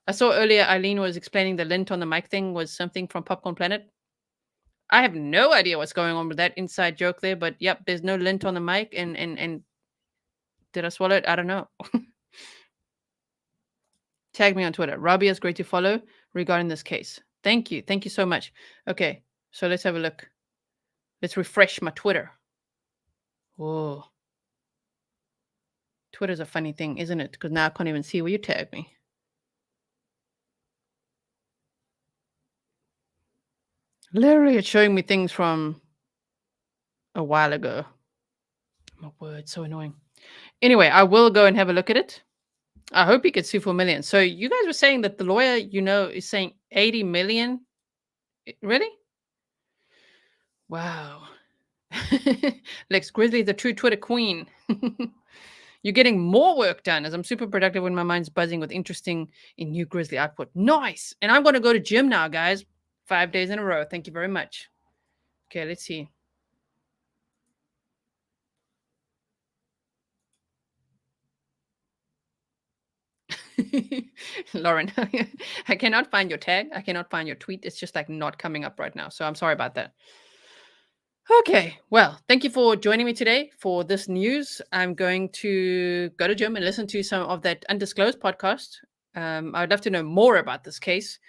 I saw earlier Eileen was explaining the lint on the mic thing was something from Popcorn Planet. I have no idea what's going on with that inside joke there, but yep, there's no lint on the mic. And did I swallow it? I don't know. Tag me on Twitter. Rabia is great to follow regarding this case. Thank you. Thank you so much. Okay, so let's have a look. Let's refresh my Twitter. Whoa. Twitter's a funny thing, isn't it? Because now I can't even see where you tag me. Literally, it's showing me things from a while ago. My word, so annoying. Anyway, I will go and have a look at it. I hope he gets sued for millions. So you guys were saying that the lawyer, is saying 80 million? Really? Wow. Lex Grizzly, the true Twitter queen. You're getting more work done as I'm super productive when my mind's buzzing with interesting in new Grizzly output. Nice. And I'm going to go to gym now, guys. 5 days in a row. Thank you very much. Okay, let's see. Lauren, I cannot find your tag. I cannot find your tweet. It's just like not coming up right now. So I'm sorry about that. Okay, well, thank you for joining me today for this news. I'm going to go to gym and listen to some of that undisclosed podcast. I'd love to know more about this case,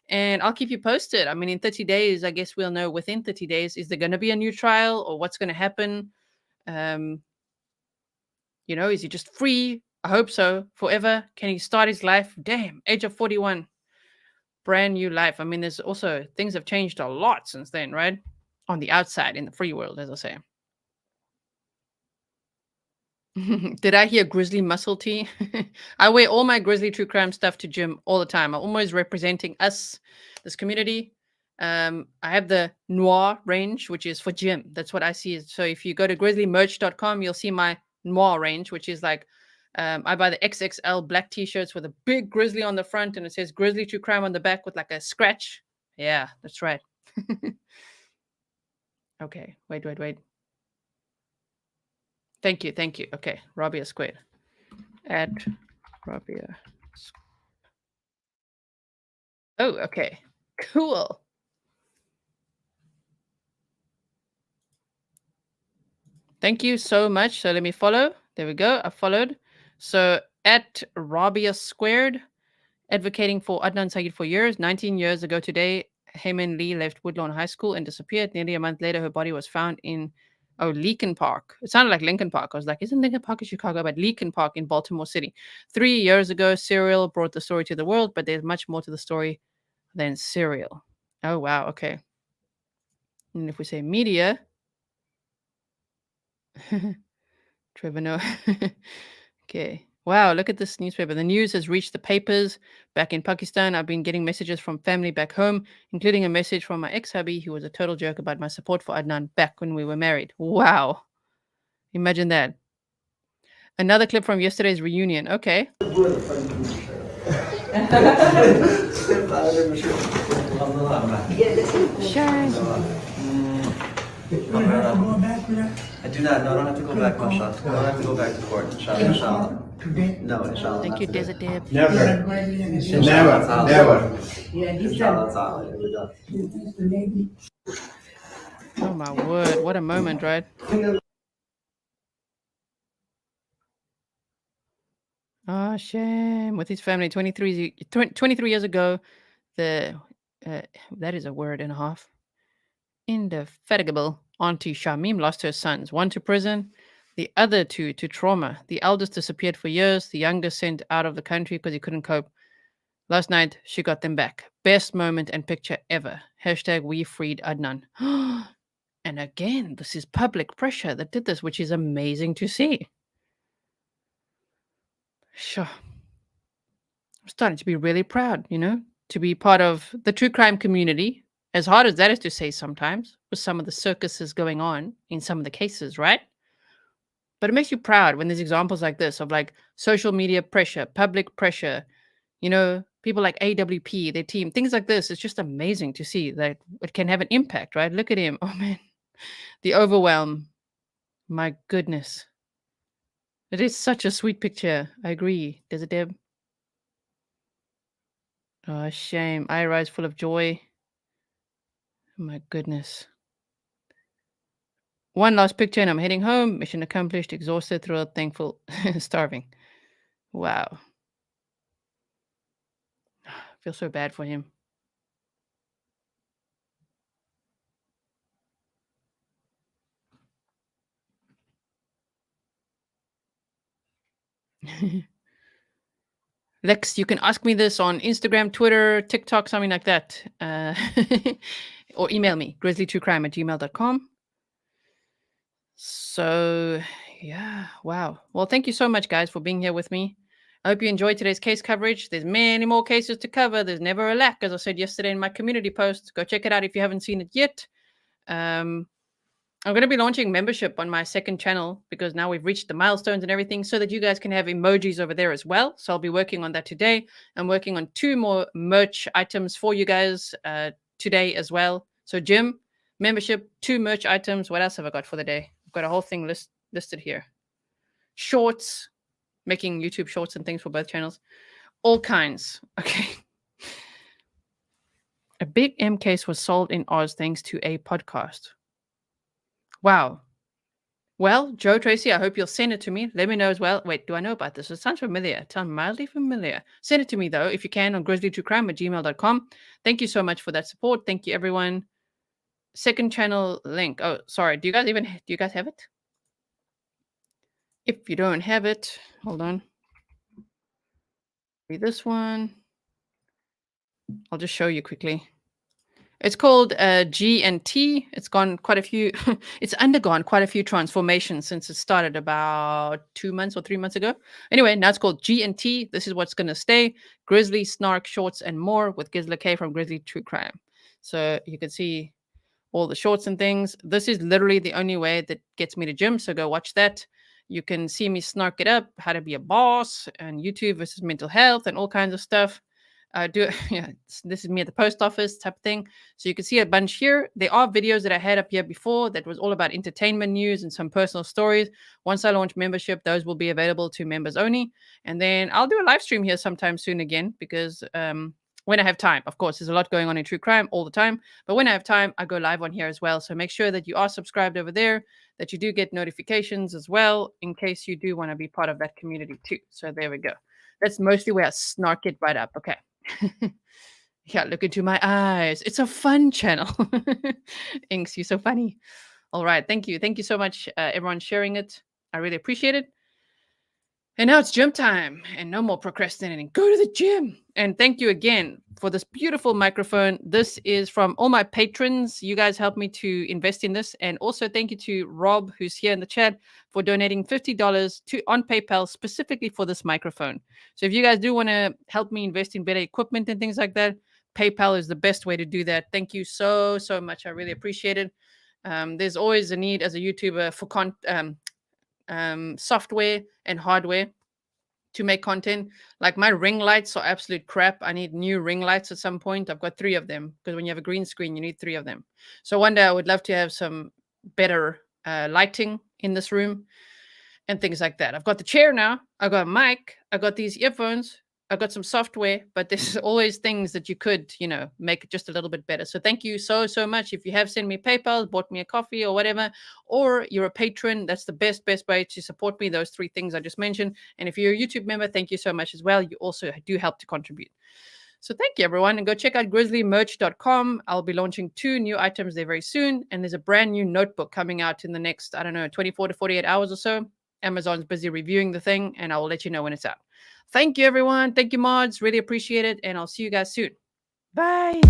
and I'll keep you posted. I mean, in 30 days, I guess we'll know within 30 days, is there going to be a new trial or what's going to happen? Is he just free? I hope so. Forever? Can he start his life? Damn, age of 41. Brand new life. I mean, there's also things have changed a lot since then, right? On the outside, in the free world, as I say. Did I hear Grizzly muscle tea? I wear all my Grizzly true crime stuff to gym all the time. I'm always representing us, this community. I have the Noir range, which is for gym. That's what I see. So if you go to grizzlymerch.com, you'll see my Noir range, which is like, I buy the XXL black t-shirts with a big Grizzly on the front and it says Grizzly true crime on the back with like a scratch. Yeah, that's right. Okay, wait. Thank you. Okay, Rabia Squared. Add Rabia. Oh, okay. Cool. Thank you so much. So let me follow. There we go. I followed. So at Rabia Squared, advocating for Adnan Syed for years. 19 years ago today, Hae Min Lee left Woodlawn High School and disappeared. Nearly a month later, her body was found in Oh, Leakin Park. It sounded like Lincoln Park. I was like, isn't Lincoln Park in Chicago? But Leakin Park in Baltimore City. 3 years ago, Serial brought the story to the world, but there's much more to the story than Serial. Oh, wow. Okay. And if we say media, Trevor, no. Okay. Wow, look at this newspaper. The news has reached the papers back in Pakistan. I've been getting messages from family back home, including a message from my ex-hubby who was a total jerk about my support for Adnan back when we were married. Wow. Imagine that. Another clip from yesterday's reunion. Okay. Shine. I do not. No, I don't have to go back, mashallah. I don't have to go back to court, inshallah. No, inshallah. Thank you, Desert Deb. Never. Oh my word, what a moment, right? Oh, shame. With his family, 23 years ago, that is a word and a half. Indefatigable Auntie Shamim lost her sons, one to prison, the other two to trauma. The eldest disappeared for years, the youngest sent out of the country because he couldn't cope. Last night, she got them back. Best moment and picture ever. Hashtag we freed Adnan. And again, this is public pressure that did this, which is amazing to see. Sure. I'm starting to be really proud, to be part of the true crime community. As hard as that is to say sometimes, with some of the circuses going on in some of the cases, right? But it makes you proud when there's examples like this of like social media pressure, public pressure, people like AWP, their team, things like this. It's just amazing to see that it can have an impact, right? Look at him. Oh, man. The overwhelm. My goodness. It is such a sweet picture. I agree. Desert Deb. Oh, shame. Eyes full of joy. My goodness. One last picture and I'm heading home. Mission accomplished, exhausted, thrilled, thankful, starving. Wow. I feel so bad for him. Lex, you can ask me this on Instagram, Twitter, TikTok, something like that. Or email me, grizzlytruecrime@gmail.com. So, yeah, wow. Well, thank you so much, guys, for being here with me. I hope you enjoyed today's case coverage. There's many more cases to cover. There's never a lack, as I said yesterday in my community post. Go check it out if you haven't seen it yet. I'm going to be launching membership on my second channel because now we've reached the milestones and everything so that you guys can have emojis over there as well. So I'll be working on that today. I'm working on 2 more merch items for you guys today as well. So gym, membership, 2 merch items. What else have I got for the day? I've got a whole thing listed here. Shorts, making YouTube shorts and things for both channels. All kinds. Okay. A big M case was solved in Oz thanks to a podcast. Wow. Well, Joe Tracy, I hope you'll send it to me. Let me know as well. Wait, do I know about this? It sounds familiar. It sounds mildly familiar. Send it to me, though, if you can, on grizzlytruecrime@gmail.com. Thank you so much for that support. Thank you, everyone. Second channel link. Oh, sorry. Do you guys have it? If you don't have it, hold on. This one. I'll just show you quickly. It's called G&T. It's undergone quite a few transformations since it started about 2 months or 3 months ago. Anyway, now it's called G&T. This is what's going to stay. Grizzly, Snark, Shorts, and more with Gisela K from Grizzly True Crime. So you can see all the shorts and things. This is literally the only way that gets me to gym. So go watch that. You can see me snark it up, how to be a boss, and YouTube versus mental health, and all kinds of stuff. This is me at the post office type of thing. So you can see a bunch here. There are videos that I had up here before that was all about entertainment news and some personal stories. Once I launch membership, those will be available to members only. And then I'll do a live stream here sometime soon again because when I have time, of course, there's a lot going on in true crime all the time. But when I have time, I go live on here as well. So make sure that you are subscribed over there, that you do get notifications as well in case you do want to be part of that community too. So there we go. That's mostly where I snark it right up. Okay. Yeah, look into my eyes. It's a fun channel. Inks, you're so funny. All right. Thank you. Thank you so much, everyone sharing it. I really appreciate it. And now it's gym time and no more procrastinating. Go to the gym. And thank you again for this beautiful microphone. This is from all my patrons. You guys helped me to invest in this. And also thank you to Rob, who's here in the chat, for donating $50 on PayPal specifically for this microphone. So if you guys do want to help me invest in better equipment and things like that, PayPal is the best way to do that. Thank you so, so much. I really appreciate it. There's always a need as a YouTuber for software and hardware to make content. Like my ring lights are absolute crap. I need new ring lights at some point. I've got 3 of them because when you have a green screen, you need 3 of them. So one day I would love to have some better lighting in this room and things like that. I've got the chair now. I've got a mic. I've got these earphones. I've got some software, but there's always things that you could, make it just a little bit better. So thank you so, so much. If you have sent me PayPal, bought me a coffee or whatever, or you're a patron, that's the best way to support me. Those 3 things I just mentioned. And if you're a YouTube member, thank you so much as well. You also do help to contribute. So thank you, everyone. And go check out grizzlymerch.com. I'll be launching 2 new items there very soon. And there's a brand new notebook coming out in the next, 24 to 48 hours or so. Amazon's busy reviewing the thing, and I will let you know when it's out. Thank you, everyone. Thank you, mods. Really appreciate it. And I'll see you guys soon. Bye.